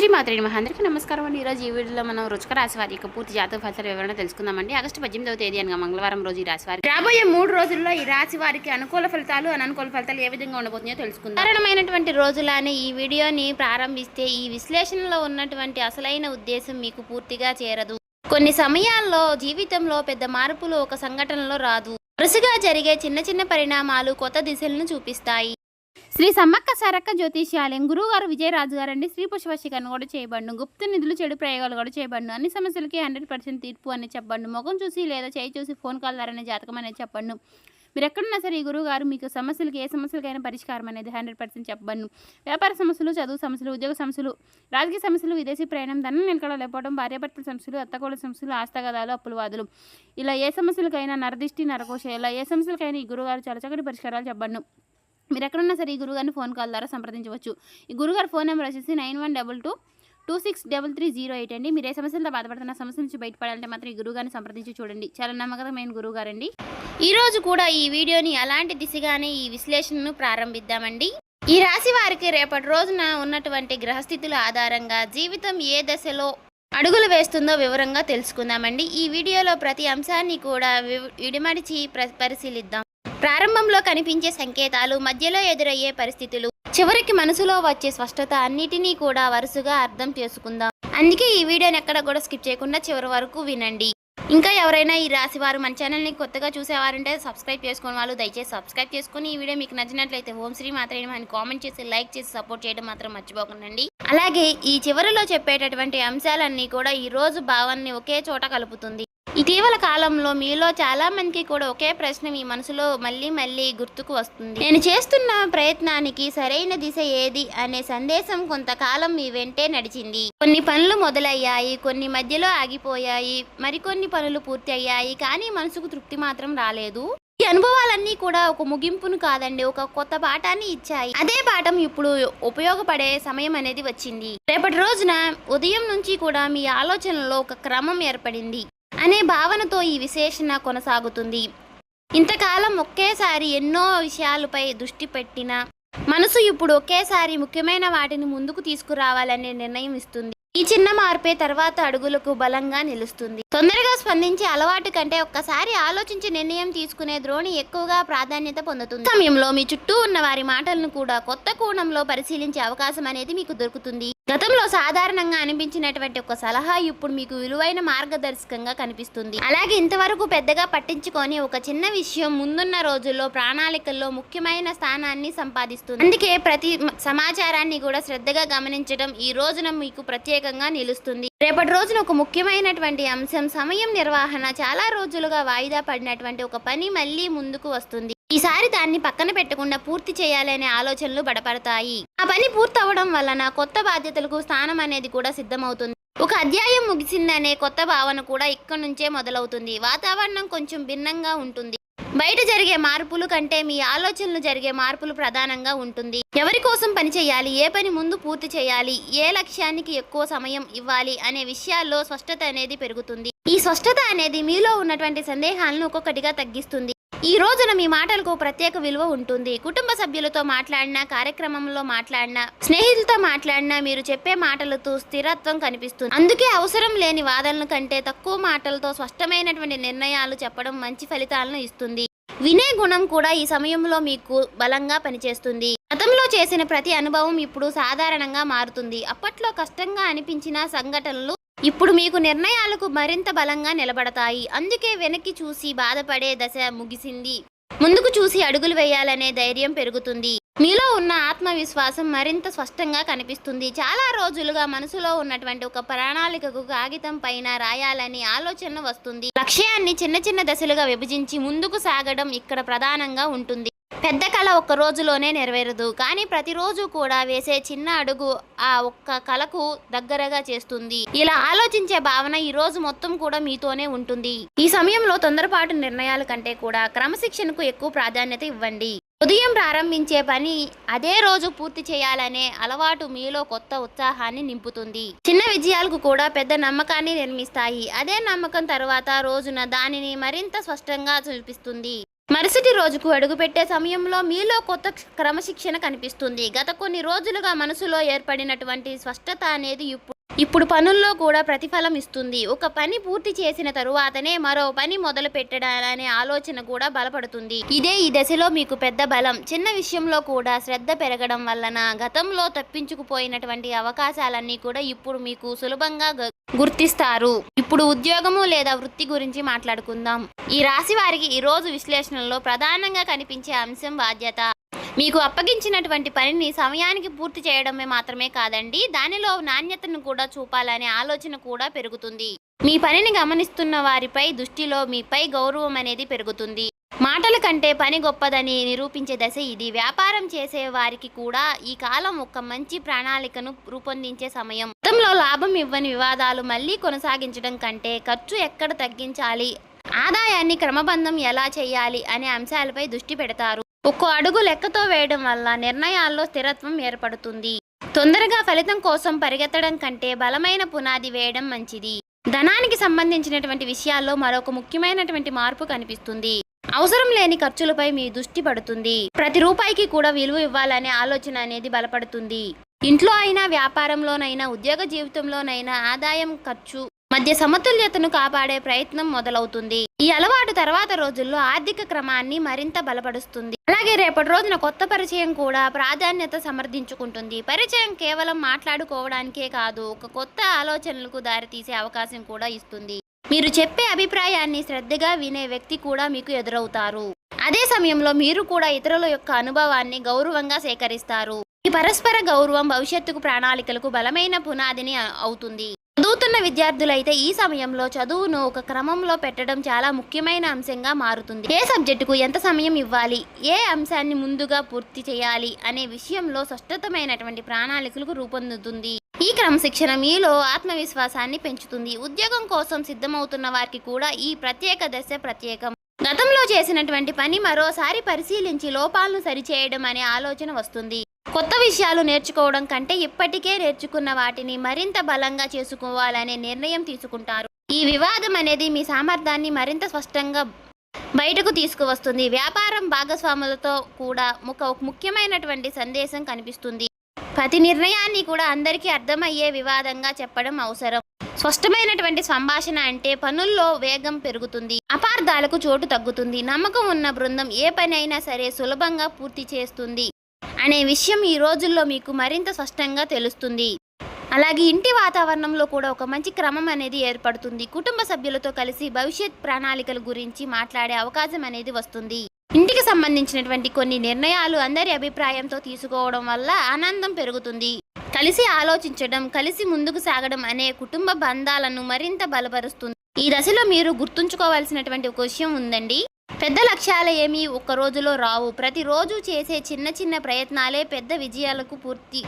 శ్రీ మాత్రే నమః. అందరికీ నమస్కారం అండి. ఈరోజు ఈ వీడియోలో మనం వృశ్చిక రాశి వారి యొక్క పూర్తి జాతక ఫలితాల వివరణ తెలుసుకుందామండి. ఆగస్టు 18వ తేదీ అనగా మంగళవారం రోజు ఈ రాశి వారికి రాబోయే 3 రోజుల్లో ఈ రాశి వారికి అనుకూల ఫలితాలు అననుకూల ఫలితాలు ఏ విధంగా ఉండబోతున్నాయో తెలుసుకుందాం. సాధారణమైనటువంటి రోజులానే ఈ వీడియోని ప్రారంభిస్తే ఈ విశ్లేషణలో ఉన్నటువంటి అసలైన ఉద్దేశం మీకు పూర్తిగా చేరదు. కొన్ని సమయాల్లో జీవితంలో పెద్ద మార్పులు ఒక సంఘటనలో రాదు. వరుసగా జరిగే చిన్న చిన్న పరిణామాలు కొత్త దిశలను చూపిస్తాయి. శ్రీ సమ్మక్క సారక్క జ్యోతిష్యాలయం గురువుగారు విజయరాజు గారండి. స్త్రీ పుష్పవశీకరణ కూడా చేయబడును. గుప్త నిధులు చెడు ప్రయోగాలు కూడా చేయబడును. అన్ని సమస్యలకి 100% తీర్పు అని చెప్పండు. ముఖం చూసి లేదా చేయి చూసి ఫోన్ కాల్ ద్వారా జాతకం అనేది చెప్పండు. మీరు ఎక్కడున్నా సరే ఈ గురువుగారు మీకు సమస్యలకి ఏ సమస్యలకైనా పరిష్కారం అనేది 100% చెప్పబడును. వ్యాపార సమస్యలు, చదువు సమస్యలు, ఉద్యోగ సమస్యలు, రాజకీయ సమస్యలు, విదేశీ ప్రయాణం, ధనం నిలకడ లేకపోవడం, భార్యాభర్తల సమస్యలు, అత్తకోళ్ళ సమస్యలు, ఆస్తగదాలు, అప్పుల వాదులు, ఇలా ఏ సమస్యలకైనా నరదిష్టి నరకోశ, ఇలా ఏ సమస్యలకైనా ఈ గురువుగారు చాలా చక్కటి పరిష్కారాలు చెప్పబడును. మీరు ఎక్కడున్నా సరే ఈ గురుగారిని ఫోన్ కాల్ ద్వారా సంప్రదించవచ్చు. ఈ గురుగారు ఫోన్ నెంబర్ వచ్చేసి 9122263308 అండి. మీరు ఏ సమస్యలతో బాధపడుతున్న సమస్య నుంచి బయటపడాలంటే మాత్రం ఈ గురుగారిని సంప్రదించి చూడండి. చాలా నమ్మకమైన గురుగారండి. ఈరోజు కూడా ఈ వీడియోని అలాంటి దిశగానే ఈ విశ్లేషణను ప్రారంభిద్దామండి. ఈ రాశి వారికి రేపటి రోజున ఉన్నటువంటి గ్రహస్థితుల ఆధారంగా జీవితం ఏ దశలో అడుగులు వేస్తుందో వివరంగా తెలుసుకుందామండి. ఈ వీడియోలో ప్రతి అంశాన్ని కూడా విడిమడిచి పరిశీలిద్దాం. ప్రారంభంలో కనిపించే సంకేతాలు, మధ్యలో ఎదురయ్యే పరిస్థితులు, చివరికి మనసులో వచ్చే స్పష్టత అన్నిటినీ కూడా వరుసగా అర్థం చేసుకుందాం. అందుకే ఈ వీడియోని ఎక్కడ కూడా స్కిప్ చేయకుండా చివరి వరకు వినండి. ఇంకా ఎవరైనా ఈ రాశి వారు మన ఛానల్ని కొత్తగా చూసేవారంటే సబ్స్క్రైబ్ చేసుకునే వాళ్ళు దయచేసి సబ్స్క్రైబ్ చేసుకుని ఈ వీడియో మీకు నచ్చినట్లయితే ఓం శ్రీ మాత్రే నమః అని కామెంట్ చేసి లైక్ చేసి సపోర్ట్ చేయడం మాత్రం మర్చిపోకండి. అలాగే ఈ చివరిలో చెప్పేటటువంటి అంశాలన్నీ కూడా ఈ రోజు భావాన్ని ఒకే చోట కలుపుతుంది. ఇటీవల కాలంలో మీలో చాలా మందికి కూడా ఒకే ప్రశ్న మీ మనసులో మళ్ళీ గుర్తుకు వస్తుంది. నేను చేస్తున్న ప్రయత్నానికి సరైన దిశ ఏది అనే సందేశం కొంతకాలం మీ వెంటే నడిచింది. కొన్ని పనులు మొదలయ్యాయి, కొన్ని మధ్యలో ఆగిపోయాయి, మరికొన్ని పనులు పూర్తి అయ్యాయి, కానీ మనసుకు తృప్తి మాత్రం రాలేదు. ఈ అనుభవాలన్నీ కూడా ఒక ముగింపును కాదండి, ఒక కొత్త పాఠాన్ని ఇచ్చాయి. అదే పాఠం ఇప్పుడు ఉపయోగపడే సమయం అనేది వచ్చింది. రేపటి రోజున ఉదయం నుంచి కూడా మీ ఆలోచనలో ఒక క్రమం ఏర్పడింది అనే భావనతో ఈ విశ్లేషణ కొనసాగుతుంది. ఇంతకాలం ఒకేసారి ఎన్నో విషయాలపై దృష్టి పెట్టిన మనసు ఇప్పుడు ఒకేసారి ముఖ్యమైన వాటిని ముందుకు తీసుకురావాలనే నిర్ణయం ఇస్తుంది. ఈ చిన్న మార్పే తర్వాత అడుగులకు బలంగా నిలుస్తుంది. తొందరగా స్పందించే అలవాటు కంటే ఒక్కసారి ఆలోచించి నిర్ణయం తీసుకునే ధోరణి ఎక్కువగా ప్రాధాన్యత పొందుతుంది. సమయంలో మీ చుట్టూ ఉన్న వారి మాటలను కూడా కొత్త కోణంలో పరిశీలించే అవకాశం అనేది మీకు దొరుకుతుంది. గతంలో సాధారణంగా అనిపించినటువంటి ఒక సలహా ఇప్పుడు మీకు విలువైన మార్గదర్శకంగా కనిపిస్తుంది. అలాగే ఇంతవరకు పెద్దగా పట్టించుకొని ఒక చిన్న విషయం ముందున్న రోజుల్లో ప్రణాళికల్లో ముఖ్యమైన స్థానాన్ని సంపాదిస్తుంది. అందుకే ప్రతి సమాచారాన్ని కూడా శ్రద్ధగా గమనించడం ఈ రోజున మీకు ప్రత్యేకంగా నిలుస్తుంది. రేపటి రోజున ఒక ముఖ్యమైనటువంటి అంశం సమయం నిర్వహణ. చాలా రోజులుగా వాయిదా పడినటువంటి ఒక పని మళ్ళీ ముందుకు వస్తుంది. ఈసారి దాన్ని పక్కన పెట్టకుండా పూర్తి చేయాలనే ఆలోచనలు బడపడతాయి. ఆ పని పూర్తవడం వలన కొత్త బాధ్యతలకు స్థానం అనేది కూడా సిద్ధమవుతుంది. ఒక అధ్యాయం ముగిసిందనే కొత్త భావన కూడా ఇక్కడి నుంచే మొదలవుతుంది. వాతావరణం కొంచెం భిన్నంగా ఉంటుంది. బయట జరిగే మార్పులు కంటే మీ ఆలోచనలు జరిగే మార్పులు ప్రధానంగా ఉంటుంది. ఎవరి కోసం పని చేయాలి, ఏ పని ముందు పూర్తి చేయాలి, ఏ లక్ష్యానికి ఎక్కువ సమయం ఇవ్వాలి అనే విషయాల్లో స్పష్టత అనేది పెరుగుతుంది. ఈ స్పష్టత అనేది మీలో ఉన్నటువంటి సందేహాలను ఒక్కొక్కటిగా తగ్గిస్తుంది. ఈ రోజున మీ మాటలకు ప్రత్యేక విలువ ఉంటుంది. కుటుంబ సభ్యులతో మాట్లాడినా, కార్యక్రమంలో మాట్లాడినా, స్నేహితులతో మాట్లాడినా మీరు చెప్పే మాటలతో స్థిరత్వం కనిపిస్తుంది. అందుకే అవసరం లేని వాదనల కంటే తక్కువ మాటలతో స్పష్టమైనటువంటి నిర్ణయాలు చెప్పడం మంచి ఫలితాలను ఇస్తుంది. వినే గుణం కూడా ఈ సమయంలో మీకు బలంగా పనిచేస్తుంది. గతంలో చేసిన ప్రతి అనుభవం ఇప్పుడు సాధారణంగా మారుతుంది. అప్పట్లో కష్టంగా అనిపించిన సంఘటనలు ఇప్పుడు మీకు నిర్ణయాలకు మరింత బలంగా నిలబడతాయి. అందుకే వెనక్కి చూసి బాధపడే దశ ముగిసింది. ముందుకు చూసి అడుగులు వేయాలనే ధైర్యం పెరుగుతుంది. మీలో ఉన్న ఆత్మవిశ్వాసం మరింత స్పష్టంగా కనిపిస్తుంది. చాలా రోజులుగా మనసులో ఉన్నటువంటి ఒక ప్రణాళికకు కాగితం పైన రాయాలని ఆలోచన వస్తుంది. లక్ష్యాన్ని చిన్న చిన్న దశలుగా విభజించి ముందుకు సాగడం ఇక్కడ ప్రధానంగా ఉంటుంది. పెద్ద కళ ఒక్క రోజులోనే నెరవేరదు, కానీ ప్రతిరోజు కూడా వేసే చిన్న అడుగు ఆ ఒక్క కళకు దగ్గరగా చేస్తుంది. ఇలా ఆలోచించే భావన ఈ రోజు మొత్తం కూడా మీతోనే ఉంటుంది. ఈ సమయంలో తొందరపాటు నిర్ణయాల కంటే కూడా క్రమశిక్షణకు ఎక్కువ ప్రాధాన్యత ఇవ్వండి. ఉదయం ప్రారంభించే పని అదే రోజు పూర్తి చేయాలనే అలవాటు మీలో కొత్త ఉత్సాహాన్ని నింపుతుంది. చిన్న విజయాలకు కూడా పెద్ద నమ్మకాన్ని నిర్మిస్తాయి. అదే నమ్మకం తర్వాత రోజున దానిని మరింత స్పష్టంగా చూపిస్తుంది. మరుసటి రోజుకు అడుగుపెట్టే సమయంలో మీలో కొత్త క్రమశిక్షణ కనిపిస్తుంది. గత కొన్ని రోజులుగా మనసులో ఏర్పడినటువంటి స్పష్టత అనేది ఇప్పుడు పనుల్లో కూడా ప్రతిఫలం ఇస్తుంది. ఒక పని పూర్తి చేసిన తరువాతనే మరో పని మొదలు పెట్టడాలనే ఆలోచన కూడా బలపడుతుంది. ఇదే ఈ దశలో మీకు పెద్ద బలం. చిన్న విషయంలో కూడా శ్రద్ధ పెరగడం వలన గతంలో తప్పించుకుపోయినటువంటి అవకాశాలన్నీ కూడా ఇప్పుడు మీకు సులభంగా గుర్తిస్తారు. ఇప్పుడు ఉద్యోగము లేదా వృత్తి గురించి మాట్లాడుకుందాం. ఈ రాశి వారికి ఈ రోజు విశ్లేషణలో ప్రధానంగా కనిపించే అంశం బాధ్యత. మీకు అప్పగించినటువంటి పనిని సమయానికి పూర్తి చేయడమే మాత్రమే కాదండి, దానిలో నాణ్యతను కూడా చూపాలనే ఆలోచన కూడా పెరుగుతుంది. మీ పనిని గమనిస్తున్న వారిపై దృష్టిలో మీపై గౌరవం అనేది పెరుగుతుంది. మాటల కంటే పని గొప్పదని నిరూపించే దశ ఇది. వ్యాపారం చేసే వారికి కూడా ఈ కాలం ఒక మంచి ప్రణాళికను రూపొందించే సమయం. గతంలో లాభం ఇవ్వని వివాదాలు మళ్ళీ కొనసాగించడం కంటే ఖర్చు ఎక్కడ తగ్గించాలి, ఆదాయాన్ని క్రమబద్ధం ఎలా చేయాలి అనే అంశాలపై దృష్టి పెడతారు. ఒక్కో అడుగు లెక్కతో వేయడం వల్ల నిర్ణయాల్లో స్థిరత్వం ఏర్పడుతుంది. తొందరగా ఫలితం కోసం పరిగెత్తడం కంటే బలమైన పునాది వేయడం మంచిది. ధనానికి సంబంధించినటువంటి విషయాల్లో మరొక ముఖ్యమైనటువంటి మార్పు కనిపిస్తుంది. అవసరం లేని ఖర్చులపై మీ దృష్టి పడుతుంది. ప్రతి రూపాయికి కూడా విలువ ఇవ్వాలనే ఆలోచన అనేది బలపడుతుంది. ఇంట్లో అయినా, వ్యాపారంలోనైనా, ఉద్యోగ జీవితంలోనైనా ఆదాయం ఖర్చు మధ్య సమతుల్యతను కాపాడే ప్రయత్నం మొదలవుతుంది. ఈ అలవాటు తర్వాత రోజుల్లో ఆర్థిక క్రమాన్ని మరింత బలపరుస్తుంది. అలాగే రేపటి రోజున కొత్త పరిచయం కూడా ప్రాధాన్యత సమర్థించుకుంటుంది. పరిచయం కేవలం మాట్లాడుకోవడానికే కాదు, ఒక కొత్త ఆలోచనలకు దారితీసే అవకాశం కూడా ఇస్తుంది. మీరు చెప్పే అభిప్రాయాన్ని శ్రద్ధగా వినే వ్యక్తి కూడా మీకు ఎదురవుతారు. అదే సమయంలో మీరు కూడా ఇతరుల యొక్క అనుభవాన్ని గౌరవంగా సేకరిస్తారు. ఈ పరస్పర గౌరవం భవిష్యత్తుకు ప్రణాళికలకు బలమైన పునాదిని అవుతుంది. చదువుతున్న విద్యార్థులైతే ఈ సమయంలో చదువును ఒక క్రమంలో పెట్టడం చాలా ముఖ్యమైన అంశంగా మారుతుంది. ఏ సబ్జెక్టుకు ఎంత సమయం ఇవ్వాలి, ఏ అంశాన్ని ముందుగా పూర్తి చేయాలి అనే విషయంలో స్పష్టమైనటువంటి ప్రణాళికలకు రూపొందుతుంది. ఈ క్రమశిక్షణ మీలో ఆత్మవిశ్వాసాన్ని పెంచుతుంది. ఉద్యోగం కోసం సిద్ధమవుతున్న వారికి కూడా ఈ ప్రత్యేక దశ ప్రత్యేకం. గతంలో చేసినటువంటి పని మరోసారి పరిశీలించి లోపాలను సరిచేయడం అనే ఆలోచన వస్తుంది. కొత్త విషయాలు నేర్చుకోవడం కంటే ఇప్పటికే నేర్చుకున్న వాటిని మరింత బలంగా చేసుకోవాలనే నిర్ణయం తీసుకుంటారు. ఈ వివాదం అనేది మీ సామర్థ్యాన్ని మరింత స్పష్టంగా బయటకు తీసుకువస్తుంది. వ్యాపారం భాగస్వాములతో కూడా ఒక ముఖ్యమైనటువంటి సందేశం కనిపిస్తుంది. ప్రతి నిర్ణయాన్ని కూడా అందరికీ అర్థమయ్యే వివాదంగా చెప్పడం అవసరం. స్పష్టమైనటువంటి సంభాషణ అంటే పనుల్లో వేగం పెరుగుతుంది, అపార్థాలకు చోటు తగ్గుతుంది. నమ్మకం ఉన్న బృందం ఏ పని అయినా సరే సులభంగా పూర్తి చేస్తుంది అనే విషయం ఈ రోజుల్లో మీకు మరింత స్పష్టంగా తెలుస్తుంది. అలాగే ఇంటి వాతావరణంలో కూడా ఒక మంచి క్రమం అనేది ఏర్పడుతుంది. కుటుంబ సభ్యులతో కలిసి భవిష్యత్ ప్రణాళికల గురించి మాట్లాడే అవకాశం అనేది వస్తుంది. ఇంటికి సంబంధించినటువంటి కొన్ని నిర్ణయాలు అందరి అభిప్రాయంతో తీసుకోవడం వల్ల ఆనందం పెరుగుతుంది. కలిసి ఆలోచించడం, కలిసి ముందుకు సాగడం అనే కుటుంబ బంధాలను మరింత బలపరుస్తుంది. ఈ దశలో మీరు గుర్తుంచుకోవాల్సినటువంటి ఒక విషయం ఉందండి. పెద్ద లక్ష్యాలు ఏమీ ఒక్క రోజులో రావు. ప్రతిరోజు చేసే చిన్న చిన్న ప్రయత్నాలే పెద్ద విజయాలకు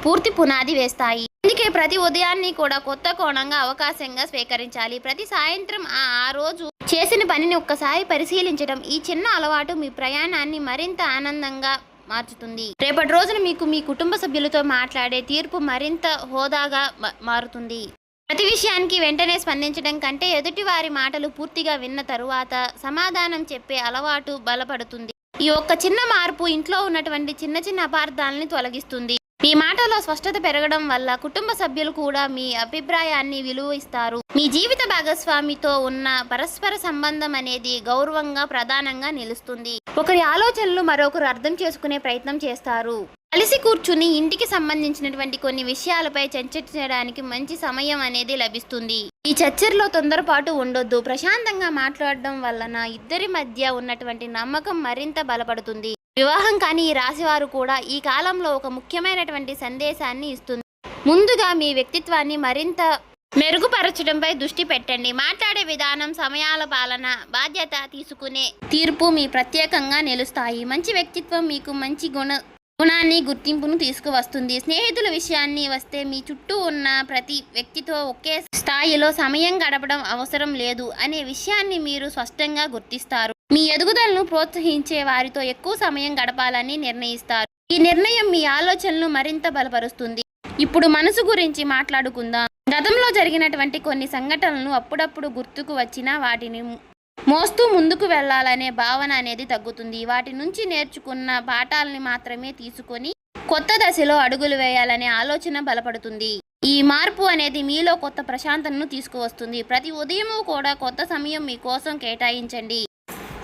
పూర్తి పునాది వేస్తాయి. అందుకే ప్రతి ఉదయాన్ని కూడా కొత్త కోణంగా అవకాశంగా స్వీకరించాలి. ప్రతి సాయంత్రం ఆ రోజు చేసిన పనిని ఒక్కసారి పరిశీలించడం, ఈ చిన్న అలవాటు మీ ప్రయాణాన్ని మరింత ఆనందంగా మార్చుతుంది. రేపటి రోజున మీకు మీ కుటుంబ సభ్యులతో మాట్లాడే తీర్పు మరింత హోదాగా మారుతుంది. ప్రతి విషయానికి వెంటనే స్పందించడం కంటే ఎదుటి వారి మాటలు పూర్తిగా విన్న తరువాత సమాధానం చెప్పే అలవాటు బలపడుతుంది. ఈ ఒక్క చిన్న మార్పు ఇంట్లో ఉన్నటువంటి చిన్న చిన్న అపార్థాలని తొలగిస్తుంది. మీ మాటలో స్పష్టత పెరగడం వల్ల కుటుంబ సభ్యులు కూడా మీ అభిప్రాయాన్ని విలువ ఇస్తారు. మీ జీవిత భాగస్వామితో ఉన్న పరస్పర సంబంధం అనేది గౌరవంగా ప్రధానంగా నిలుస్తుంది. ఒకరి ఆలోచనలు మరొకరు అర్థం చేసుకునే ప్రయత్నం చేస్తారు. కలిసి కూర్చుని ఇంటికి సంబంధించినటువంటి కొన్ని విషయాలపై చర్చించడానికి మంచి సమయం అనేది లభిస్తుంది. ఈ చర్చల్లో తొందరపాటు ఉండొద్దు. ప్రశాంతంగా మాట్లాడడం వలన ఇద్దరి మధ్య ఉన్నటువంటి నమ్మకం మరింత బలపడుతుంది. వివాహం కాని ఈ రాశివారు కూడా ఈ కాలంలో ఒక ముఖ్యమైనటువంటి సందేశాన్ని ఇస్తుంది. ముందుగా మీ వ్యక్తిత్వాన్ని మరింత మెరుగుపరచడంపై దృష్టి పెట్టండి. మాట్లాడే విధానం, సమయాల పాలన, బాధ్యత తీసుకునే తీర్పు మీ ప్రత్యేకంగా నిలుస్తాయి. మంచి వ్యక్తిత్వం మీకు మంచి గుణాన్ని, గుర్తింపును తీసుకువస్తుంది. స్నేహితుల విషయాన్ని వస్తే మీ చుట్టూ ఉన్న ప్రతి వ్యక్తితో ఒకే స్థాయిలో సమయం గడపడం అవసరం లేదు అనే విషయాన్ని మీరు స్పష్టంగా గుర్తిస్తారు. మీ ఎదుగుదలను ప్రోత్సహించే వారితో ఎక్కువ సమయం గడపాలని నిర్ణయిస్తారు. ఈ నిర్ణయం మీ ఆలోచనలు మరింత బలపరుస్తుంది. ఇప్పుడు మనసు గురించి మాట్లాడుకుందాం. గతంలో జరిగినటువంటి కొన్ని సంఘటనలు అప్పుడప్పుడు గుర్తుకు వచ్చినా వాటిని మోస్తూ ముందుకు వెళ్ళాలనే భావన అనేది తగ్గుతుంది. వాటి నుంచి నేర్చుకున్న పాఠాలని మాత్రమే తీసుకొని కొత్త దశలో అడుగులు వేయాలనే ఆలోచన బలపడుతుంది. ఈ మార్పు అనేది మీలో కొత్త ప్రశాంతతను తీసుకువస్తుంది. ప్రతి ఉదయము కూడా కొత్త సమయం మీకోసం కేటాయించండి.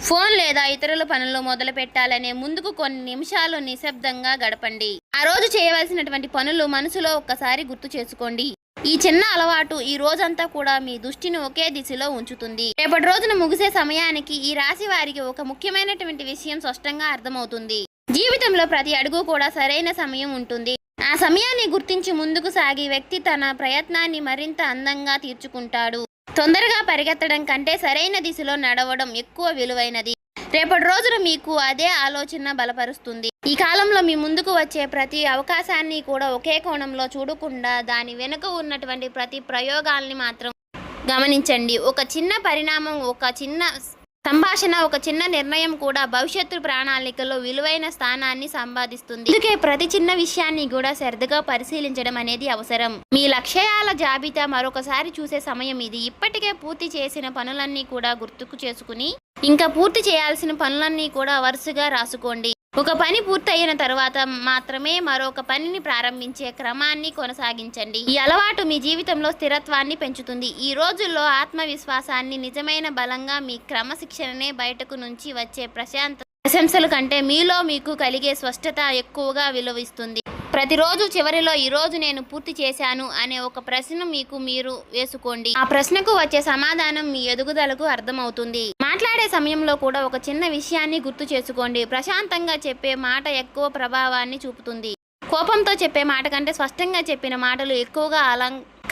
ఫోన్ లేదా ఇతరుల పనులు మొదలు పెట్టాలనే ముందుకు కొన్ని నిమిషాలు నిశ్శబ్దంగా గడపండి. ఆ రోజు చేయవలసినటువంటి పనులు మనసులో ఒక్కసారి గుర్తు చేసుకోండి. ఈ చిన్న అలవాటు ఈ రోజంతా కూడా మీ దృష్టిని ఒకే దిశలో ఉంచుతుంది. రేపటి రోజున ముగిసే సమయానికి ఈ రాశి వారికి ఒక ముఖ్యమైనటువంటి విషయం స్పష్టంగా అర్థమవుతుంది. జీవితంలో ప్రతి అడుగు కూడా సరైన సమయం ఉంటుంది. ఆ సమయాన్ని గుర్తించి ముందుకు సాగి వ్యక్తి తన ప్రయత్నాన్ని మరింత అందంగా తీర్చుకుంటాడు. తొందరగా పరిగెత్తడం కంటే సరైన దిశలో నడవడం ఎక్కువ విలువైనది. రేపటి రోజున మీకు అదే ఆలోచన బలపరుస్తుంది. ఈ కాలంలో మీ ముందుకు వచ్చే ప్రతి అవకాశాన్ని కూడా ఒకే కోణంలో చూడకుండా దాని వెనుక ఉన్నటువంటి ప్రతి ప్రయోగాల్ని మాత్రం గమనించండి. ఒక చిన్న పరిణామం, ఒక చిన్న సంభాషణ, ఒక చిన్న నిర్ణయం కూడా భవిష్యత్తు ప్రణాళికలో విలువైన స్థానాన్ని సంపాదిస్తుంది. అందుకే ప్రతి చిన్న విషయాన్ని కూడా శ్రద్ధగా పరిశీలించడం అనేది అవసరం. మీ లక్ష్యాల జాబితా మరొకసారి చూసే సమయం ఇది. ఇప్పటికే పూర్తి చేసిన పనులన్నీ కూడా గుర్తుకు చేసుకుని ఇంకా పూర్తి చేయాల్సిన పనులన్నీ కూడా వరుసగా రాసుకోండి. ఒక పని పూర్తయిన తర్వాత మాత్రమే మరొక పనిని ప్రారంభించే క్రమాన్ని కొనసాగించండి. ఈ అలవాటు మీ జీవితంలో స్థిరత్వాన్ని పెంచుతుంది. ఈ రోజుల్లో ఆత్మవిశ్వాసాన్ని నిజమైన బలంగా మీ క్రమశిక్షణనే బయటకు నుంచి వచ్చే ప్రశంసల కంటే మీలో మీకు కలిగే స్పష్టత ఎక్కువగా విలువిస్తుంది. ప్రతిరోజు చివరిలో ఈరోజు నేను పూర్తి చేశాను అనే ఒక ప్రశ్న మీకు మీరు వేసుకోండి. ఆ ప్రశ్నకు వచ్చే సమాధానం మీ ఎదుగుదలకు అర్థమవుతుంది. మాట్లాడే సమయంలో కూడా ఒక చిన్న విషయాన్ని గుర్తు చేసుకోండి. ప్రశాంతంగా చెప్పే మాట ఎక్కువ ప్రభావాన్ని చూపుతుంది. కోపంతో చెప్పే మాట కంటే స్పష్టంగా చెప్పిన మాటలు ఎక్కువగా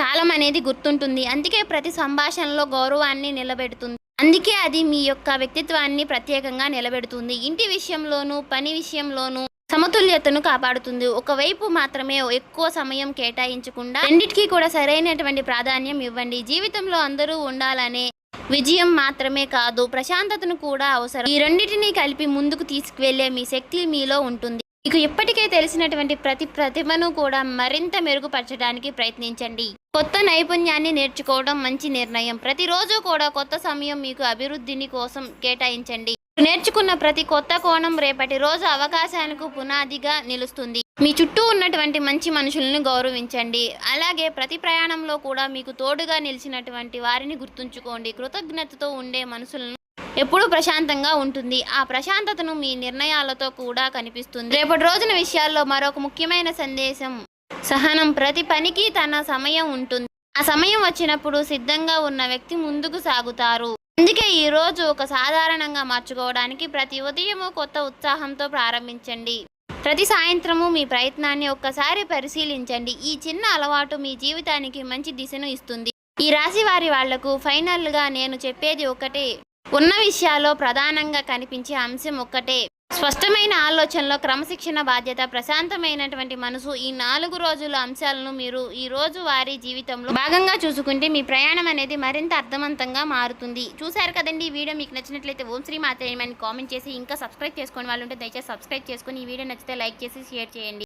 కాలం అనేది గుర్తుంటుంది. అందుకే ప్రతి సంభాషణలో గౌరవాన్ని నిలబెడుతుంది. అందుకే అది మీ యొక్క వ్యక్తిత్వాన్ని ప్రత్యేకంగా నిలబెడుతుంది. ఇంటి విషయంలోనూ పని విషయంలోనూ సమతుల్యతను కాపాడుతుంది. ఒకవైపు మాత్రమే ఎక్కువ సమయం కేటాయించకుండా రెండిటికీ కూడా సరైనటువంటి ప్రాధాన్యం ఇవ్వండి. జీవితంలో అందరూ ఉండాలనే విజయం మాత్రమే కాదు, ప్రశాంతతను కూడా అవసరం. ఈ రెండింటినీ కలిపి ముందుకు తీసుకువెళ్లే మీ శక్తి మీలో ఉంటుంది. మీకు ఇప్పటికే తెలిసినటువంటి ప్రతి ప్రతిభను కూడా మరింత మెరుగుపరచడానికి ప్రయత్నించండి. కొత్త నైపుణ్యాన్ని నేర్చుకోవడం మంచి నిర్ణయం. ప్రతిరోజు కూడా కొత్త సమయం మీకు అభివృద్ధిని కోసం కేటాయించండి. నేర్చుకున్న ప్రతి కొత్త కోణం రేపటి రోజు అవకాశాలకు పునాదిగా నిలుస్తుంది. మీ చుట్టూ ఉన్నటువంటి మంచి మనుషులను గౌరవించండి. అలాగే ప్రతి ప్రయాణంలో కూడా మీకు తోడుగా నిలిచినటువంటి వారిని గుర్తుంచుకోండి. కృతజ్ఞతతో ఉండే మనసులను ఎప్పుడూ ప్రశాంతంగా ఉంటుంది. ఆ ప్రశాంతతను మీ నిర్ణయాలతో కూడా కనిపిస్తుంది. రేపటి రోజున విషయాల్లో మరొక ముఖ్యమైన సందేశం సహనం. ప్రతి పనికి తన సమయం ఉంటుంది. ఆ సమయం వచ్చినప్పుడు సిద్ధంగా ఉన్న వ్యక్తి ముందుకు సాగుతారు. అందుకే ఈ రోజు ఒక సాధారణంగా మార్చుకోవడానికి ప్రతి ఉదయము కొత్త ఉత్సాహంతో ప్రారంభించండి. ప్రతి సాయంత్రము మీ ప్రయత్నాన్ని ఒక్కసారి పరిశీలించండి. ఈ చిన్న అలవాటు మీ జీవితానికి మంచి దిశను ఇస్తుంది. ఈ రాశి వాళ్లకు ఫైనల్గా నేను చెప్పేది ఒకటే. ఉన్న విషయాల్లో ప్రధానంగా కనిపించే అంశం ఒక్కటే. స్పష్టమైన ఆలోచనలో క్రమశిక్షణ, బాధ్యత, ప్రశాంతమైనటువంటి మనసు. ఈ 4 రోజుల అంశాలను మీరు ఈ రోజు వారి జీవితంలో భాగంగా చూసుకుంటే మీ ప్రయాణం అనేది మరింత అర్థవంతంగా మారుతుంది. చూశారు కదండి. ఈ వీడియో మీకు నచ్చినట్లయితే ఓం శ్రీ మాత్రే అని కామెంట్ చేసి ఇంకా సబ్స్క్రైబ్ చేసుకోని వాళ్ళు ఉంటే దయచేసి సబ్స్క్రైబ్ చేసుకుని ఈ వీడియో నచ్చితే లైక్ చేసి షేర్ చేయండి.